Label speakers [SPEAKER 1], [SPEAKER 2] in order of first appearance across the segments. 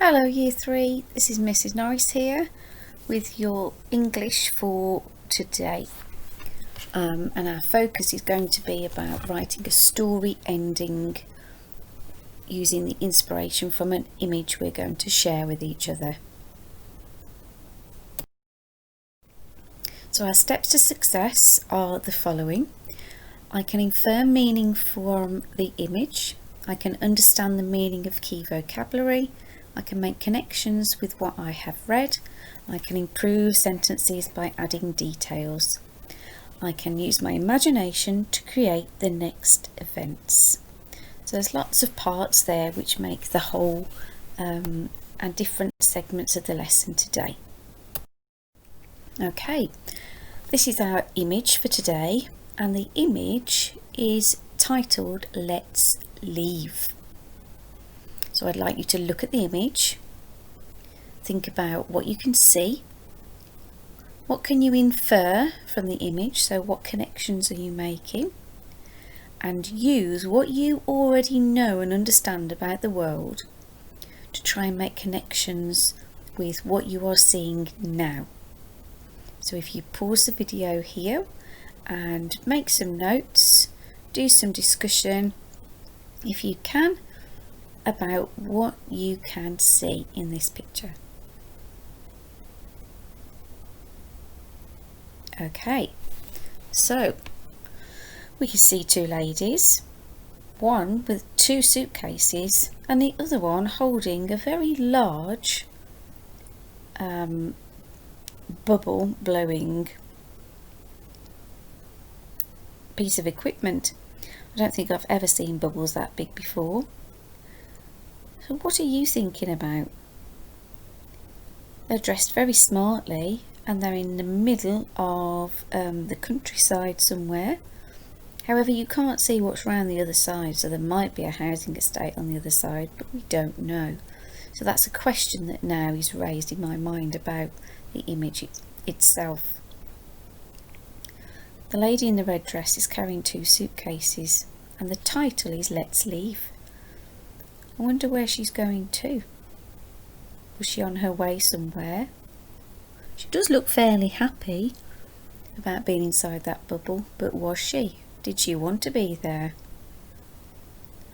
[SPEAKER 1] Hello Year 3, this is Mrs Norris here with your English for today, and our focus is going to be about writing a story ending using the inspiration from an image we're going to share with each other. So our steps to success are the following. I can infer meaning from the image, I can understand the meaning of key vocabulary, I can make connections with what I have read, I can improve sentences by adding details. I can use my imagination to create the next events. So there's lots of parts there which make the whole and different segments of the lesson today. Okay, this is our image for today, and the image is titled Let's Leave. So I'd like you to look at the image, think about what you can see, what can you infer from the image, so what connections are you making, and use what you already know and understand about the world to try and make connections with what you are seeing now. So if you pause the video here and make some notes, do some discussion, if you can, about what you can see in this picture. Okay, so we can see two ladies, one with two suitcases and the other one holding a very large bubble blowing piece of equipment. I don't think I've ever seen bubbles that big before. So what are you thinking about? They're dressed very smartly and they're in the middle of the countryside somewhere. However, you can't see what's around the other side, so there might be a housing estate on the other side, but we don't know. So that's a question that now is raised in my mind about the image itself. The lady in the red dress is carrying two suitcases and the title is Let's Leave. I wonder where she's going to. Was she on her way somewhere? She does look fairly happy about being inside that bubble, but was she? Did she want to be there?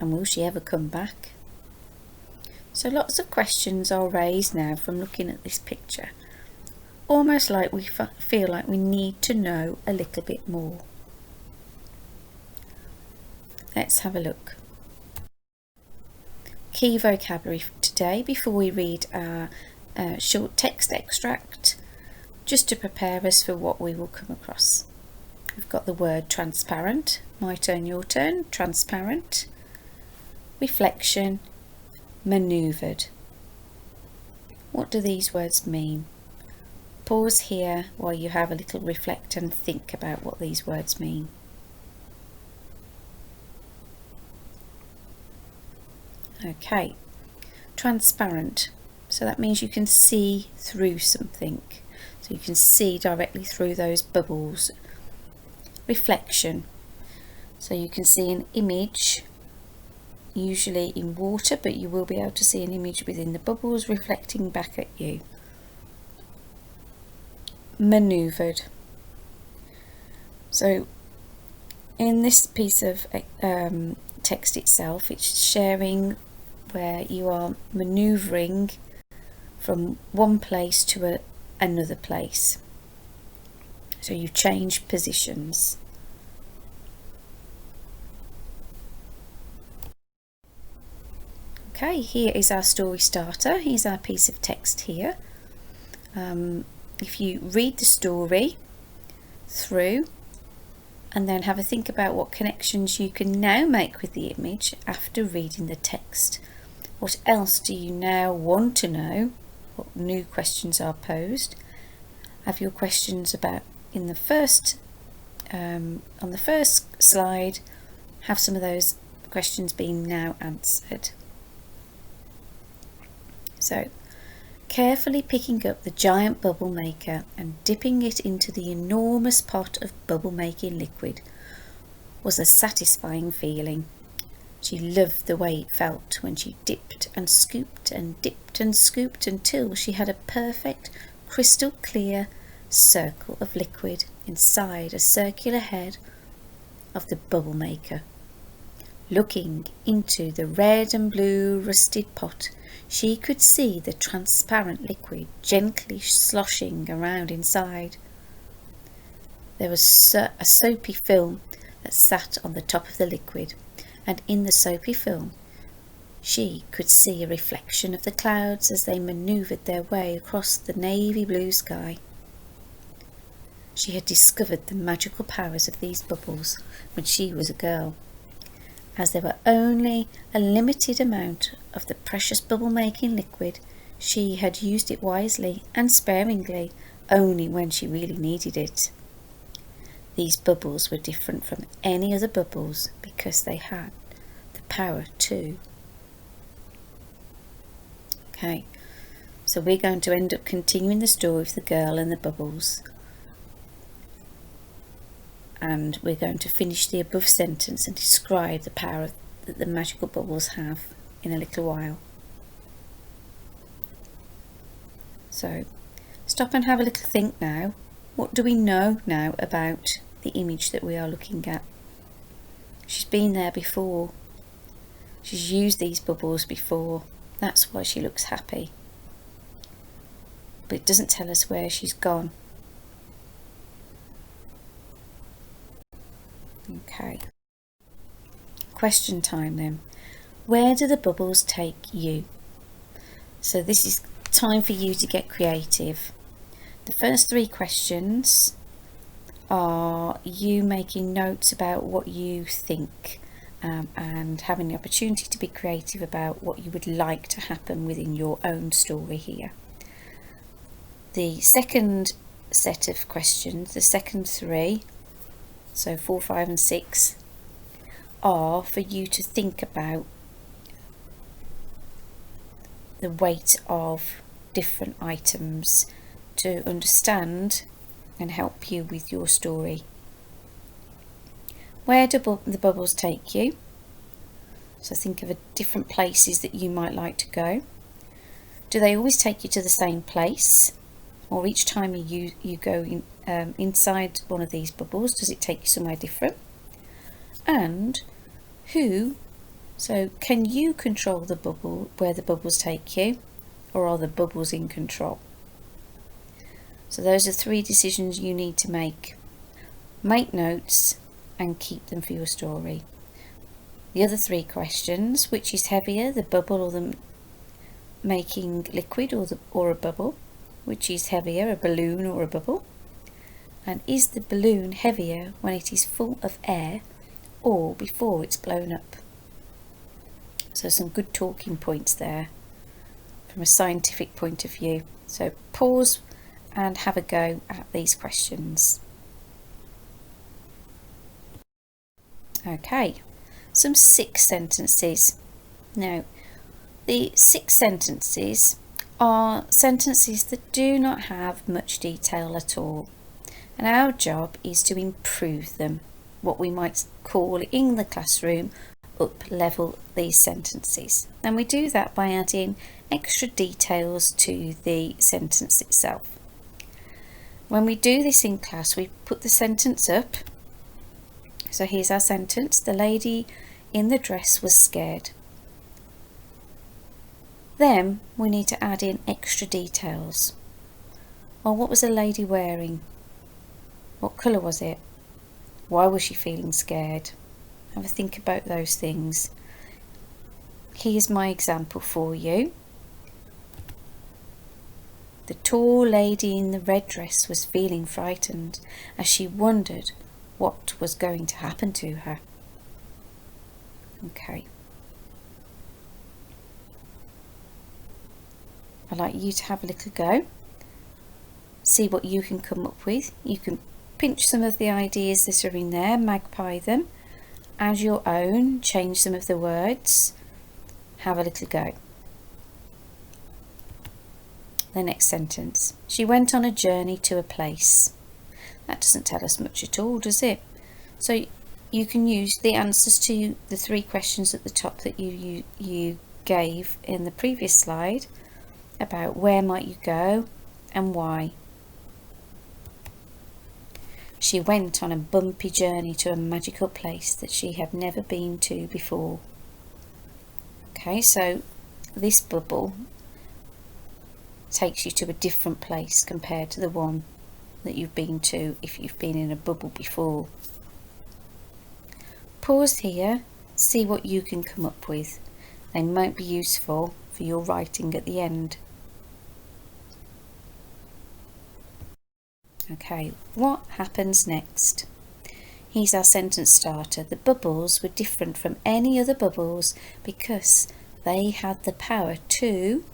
[SPEAKER 1] And will she ever come back? So lots of questions are raised now from looking at this picture. Almost like we feel like we need to know a little bit more. Let's have a look. Key vocabulary for today before we read our short text extract, just to prepare us for what we will come across. We've got the word transparent, my turn, your turn, transparent, reflection, manoeuvred. What do these words mean? Pause here while you have a little reflect and think about what these words mean. Okay, transparent, so that means you can see through something, so you can see directly through those bubbles. Reflection, so you can see an image usually in water, but you will be able to see an image within the bubbles reflecting back at you. Manoeuvred, so in this piece of text itself, it's sharing where you are manoeuvring from one place to another place, so you change positions. Okay, here is our story starter. Here's our piece of text here. If you read the story through and then have a think about what connections you can now make with the image after reading the text. What else do you now want to know? What new questions are posed? Have your questions about in the first on the first slide, have some of those questions being now answered. So, carefully picking up the giant bubble maker and dipping it into the enormous pot of bubble making liquid was a satisfying feeling. She loved the way it felt when she dipped and scooped and dipped and scooped until she had a perfect crystal clear circle of liquid inside a circular head of the bubble maker. Looking into the red and blue rusted pot, she could see the transparent liquid gently sloshing around inside. There was a soapy film that sat on the top of the liquid, and in the soapy film she could see a reflection of the clouds as they manoeuvred their way across the navy blue sky. She had discovered the magical powers of these bubbles when she was a girl. As there were only a limited amount of the precious bubble-making liquid, she had used it wisely and sparingly, only when she really needed it. These bubbles were different from any other bubbles because they had the power too. Okay, so we're going to end up continuing the story of the girl and the bubbles. And we're going to finish the above sentence and describe the power that the magical bubbles have in a little while. So stop and have a little think now. What do we know now about the image that we are looking at? She's been there before. She's used these bubbles before. That's why she looks happy. But it doesn't tell us where she's gone. Okay. Question time then. Where do the bubbles take you? So this is time for you to get creative. The first 3 questions are you making notes about what you think and having the opportunity to be creative about what you would like to happen within your own story here. The second set of questions, the second 3, so 4, 5 and 6, are for you to think about the weight of different items to understand and help you with your story. Where do the bubbles take you? So think of different places that you might like to go. Do they always take you to the same place? Or each time you go inside one of these bubbles, does it take you somewhere different? And who, so can you control the bubble, where the bubbles take you, or are the bubbles in control? So those are 3 decisions you need to make. Make notes and keep them for your story. The other 3 questions, which is heavier, the bubble or the making liquid or a bubble? Which is heavier, a balloon or a bubble? And is the balloon heavier when it is full of air or before it's blown up? So some good talking points there from a scientific point of view. So pause and have a go at these questions. Okay, some 6 sentences. Now, the 6 sentences are sentences that do not have much detail at all, and our job is to improve them, what we might call in the classroom up level these sentences, and we do that by adding extra details to the sentence itself. When we do this in class, we put the sentence up. So here's our sentence: the lady in the dress was scared. Then we need to add in extra details. Well, what was the lady wearing? What colour was it? Why was she feeling scared? Have a think about those things. Here's my example for you. The tall lady in the red dress was feeling frightened as she wondered what was going to happen to her. Okay. I'd like you to have a little go, see what you can come up with. You can pinch some of the ideas that are in there, magpie them, add your own, change some of the words, have a little go. The next sentence: she went on a journey to a place. That doesn't tell us much at all, does it? So you can use the answers to the 3 questions at the top that you gave in the previous slide about where might you go and why. She went on a bumpy journey to a magical place that she had never been to before. Okay, so this bubble takes you to a different place compared to the one that you've been to if you've been in a bubble before. Pause here, see what you can come up with. They might be useful for your writing at the end. Okay, what happens next? Here's our sentence starter. The bubbles were different from any other bubbles because they had the power to...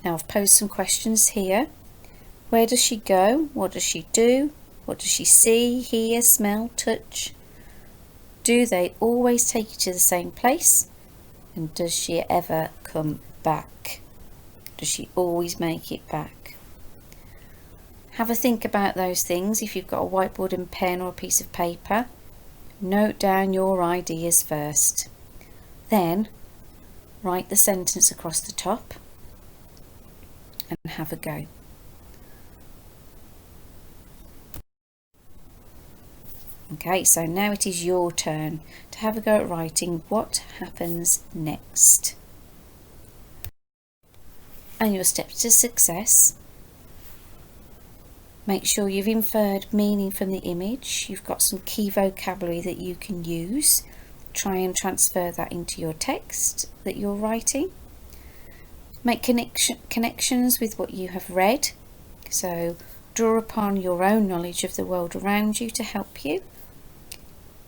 [SPEAKER 1] Now I've posed some questions here. Where does she go? What does she do? What does she see, hear, smell, touch? Do they always take you to the same place? And does she ever come back? Does she always make it back? Have a think about those things. If you've got a whiteboard and pen or a piece of paper, note down your ideas first. Then write the sentence across the top and have a go. Okay, so now it is your turn to have a go at writing what happens next. And your steps to success. Make sure you've inferred meaning from the image. You've got some key vocabulary that you can use. Try and transfer that into your text that you're writing. Make connections with what you have read. So draw upon your own knowledge of the world around you to help you.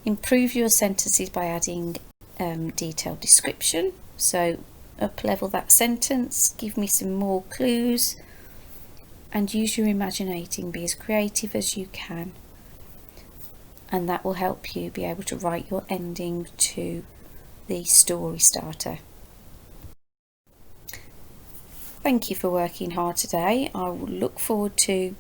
[SPEAKER 1] Improve your sentences by adding detailed description. So up level that sentence, give me some more clues. And use your imagination, be as creative as you can, and that will help you be able to write your ending to the story starter. Thank you for working hard today. I will look forward to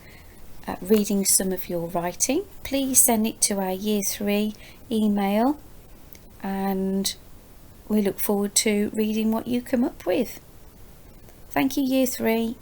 [SPEAKER 1] reading some of your writing. Please send it to our Year 3 email and we look forward to reading what you come up with. Thank you, Year 3.